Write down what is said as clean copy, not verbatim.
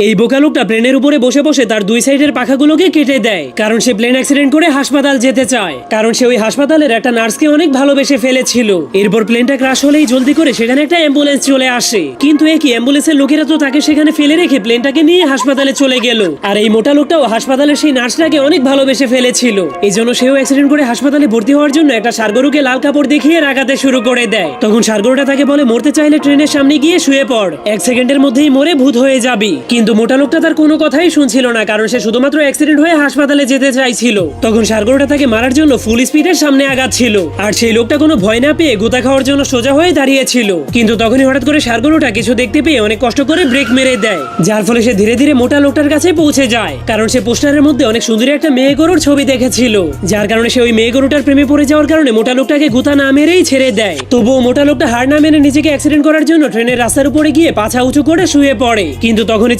এই বোকা লোকটা প্লেনের উপরে বসে বসে তার দুই সাইডের পাখাগুলোকে কেটে দেয়, কারণ সে প্লেন অ্যাক্সিডেন্ট করে হাসপাতাল যেতে চায়, কারণ সে ওই হাসপাতালের একটা নার্সকে অনেক ভালোবেসে ফেলেছিল। এরপর প্লেনটা ক্রাশ হলেই জলদি করে সেখানে একটা অ্যাম্বুলেন্স চলে আসে, কিন্তু একই অ্যাম্বুলেন্সের লোকেরা তো তাকে সেখানে ফেলে রেখে প্লেনটাকে নিয়ে হাসপাতালে চলে গেল। আর এই মোটা লোকটাও হাসপাতালের সেই নার্সটাকে অনেক ভালোবেসে ফেলেছিল, এই জন্য সেও অ্যাক্সিডেন্ট করে হাসপাতালে ভর্তি হওয়ার জন্য একটা ষাঁড়গরুকে লাল কাপড় দেখিয়ে রাগাতে শুরু করে দেয়। তখন ষাঁড়গরুটা তাকে বলে, মরতে চাইলে ট্রেনের সামনে গিয়ে শুয়ে পড়, 1 সেকেন্ডের মধ্যেই মরে ভূত হয়ে যাবি। কিন্তু মোটা লোকটা তার কোনো কথাই শুনছিল না, কারণ সে শুধুমাত্র অ্যাক্সিডেন্ট হয়ে হাসপাতালে যেতে চাইছিল। তখন ষাঁড়গরুটা তাকে মারার জন্য ফুল স্পিডের সামনে আগাচ্ছিল, আর সেই লোকটা কোনো ভয় না পেয়ে গোতা খাওয়ার জন্য সোজা হয়ে দাঁড়িয়েছিল। কিন্তু তখনই হঠাৎ করে ষাঁড়গরুটা কিছু দেখতে পেয়ে অনেক কষ্ট করে ব্রেক মেরে দেয়, যার ফলে সে ধীরে ধীরে মোটা লোকটার কাছে পৌঁছে যায়, কারণ সে পোস্টারের মধ্যে অনেক সুন্দরী একটা মেয়ে গরুর ছবি দেখেছিল, যার কারণে সে ওই মেয়ে গরুটার প্রেমে পড়ে যাওয়ার কারণে মোটা লোকটাকে গুতা না মেরেই ছেড়ে দেয়। তবুও মোটা লোকটা হার না মেনে নিজেকে অ্যাক্সিডেন্ট করার জন্য ট্রেনের রাস্তার উপরে গিয়ে পাছা উঁচু করে শুয়ে পড়ে। কিন্তু তখনই